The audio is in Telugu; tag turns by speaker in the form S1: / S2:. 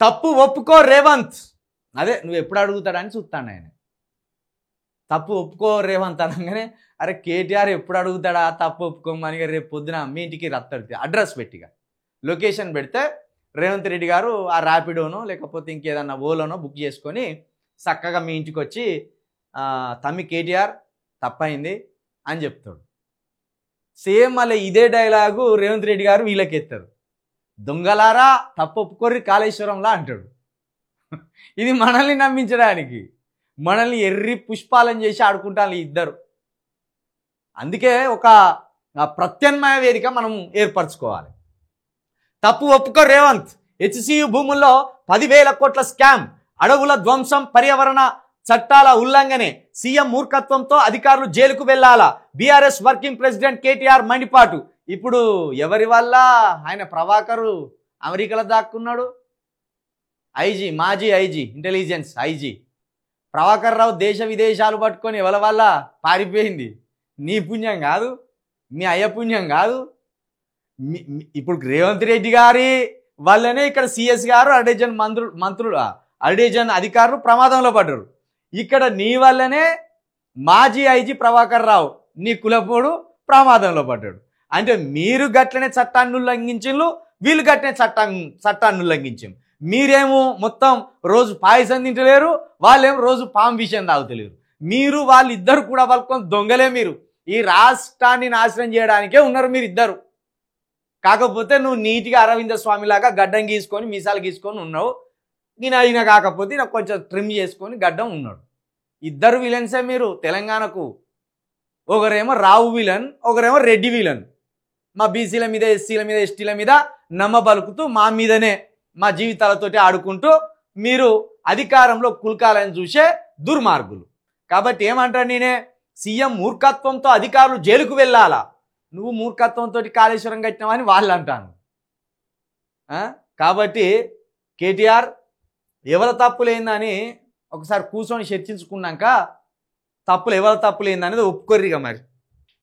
S1: తప్పు ఒప్పుకో రేవంత్. అదే నువ్వు ఎప్పుడు అడుగుతాడని చూస్తాను ఆయన. తప్పు ఒప్పుకో రేవంత్ అనగానే అరే కేటీఆర్ ఎప్పుడు అడుగుతాడా తప్పు ఒప్పుకోమని. రేపు పొద్దున మీ ఇంటికి రత్తడితే అడ్రస్ పెట్టిగా లొకేషన్ పెడితే రేవంత్ రెడ్డి గారు ఆ ర్యాపిడోనో లేకపోతే ఇంకేదన్నా ఓలోనో బుక్ చేసుకొని చక్కగా మీ ఇంటికి వచ్చి తమ్మి కేటీఆర్ తప్పైంది అని చెప్తాడు. సేమ్ మళ్ళీ ఇదే డైలాగు రేవంత్ రెడ్డి గారు వీళ్ళకి ఎత్తారు. దొంగలారా తప్పు ఒప్పుకోర్రి కాళేశ్వరంలా అంటాడు. ఇది మనల్ని నమ్మించడానికి, మనల్ని ఎర్రి పుష్పాలను చేసి ఆడుకుంటాను ఇద్దరు. అందుకే ఒక ప్రత్యామ్నాయ వేదిక మనం ఏర్పరచుకోవాలి. తప్పు ఒప్పుకో రేవంత్. హెచ్సియు భూముల్లో 10,000 కోట్ల స్కామ్, అడవుల ధ్వంసం, పర్యావరణ చట్టాల ఉల్లంఘనే, సీఎం మూర్ఖత్వంతో అధికారులు జైలుకు వెళ్లాలా, బీఆర్ఎస్ వర్కింగ్ ప్రెసిడెంట్ కేటీఆర్ మండిపాటు. ఇప్పుడు ఎవరి వల్ల ఆయన ప్రభాకరు అమెరికాలో దాక్కున్నాడు. ఐజీ, మాజీ IG, intelligence IG Prabhakar Rao దేశ విదేశాలు పట్టుకొని ఎవరి వల్ల పారిపోయింది. నీ పుణ్యం కాదు, మీ అయ్య పుణ్యం కాదు. ఇప్పుడు రేవంత్ రెడ్డి గారి వల్లనే ఇక్కడ సిఎస్ గారు అడిజన్ మంత్రులు అడిజన్ అధికారులు ప్రమాదంలో పడ్డారు. ఇక్కడ నీ వల్లనే మాజీ ఐజీ ప్రభాకర్ రావు నీ కులపోడు ప్రమాదంలో పడ్డాడు. అంటే మీరు గట్లనే చట్టాన్ని ఉల్లంఘించిండ్రు, వీళ్ళు గట్లనే చట్టాన్ని ఉల్లంఘించారు. మీరేమో మొత్తం రోజు పాయసం తింటలేరు, వాళ్ళేమో రోజు పాము విషయం తాగుతలేరు. మీరు వాళ్ళిద్దరు కూడా వాళ్ళకొని దొంగలే. మీరు ఈ రాష్ట్రాన్ని నాశనం చేయడానికే ఉన్నారు మీరు ఇద్దరు. కాకపోతే నువ్వు నీట్గా అరవింద స్వామిలాగా గడ్డం గీసుకొని మీసాలు గీసుకొని ఉన్నావు. నేను అయినా కాకపోతే నాకు కొంచెం ట్రిమ్ చేసుకొని గడ్డం ఉన్నాడు. ఇద్దరు విలన్సే మీరు తెలంగాణకు. ఒకరేమో రావు విలన్, ఒకరేమో రెడ్డి విలన్. మా బీసీల మీద, ఎస్సీల మీద, ఎస్టీల మీద నమ్మబలుకుతూ మా మీదనే మా జీవితాలతోటి ఆడుకుంటూ మీరు అధికారంలో కుల్కాలని చూసే దుర్మార్గులు. కాబట్టి ఏమంటారు, నేనే సీఎం మూర్ఖత్వంతో అధికారులు జైలుకు వెళ్ళాలా, నువ్వు మూర్ఖత్వంతో కాళేశ్వరం కట్టినావని వాళ్ళు అంటాను. కాబట్టి కేటీఆర్ ఎవరి తప్పులేందని ఒకసారి కూర్చొని చర్చించుకున్నాక తప్పులు ఎవరి తప్పులేందనేది ఒప్పుకోర్రిగా మరి.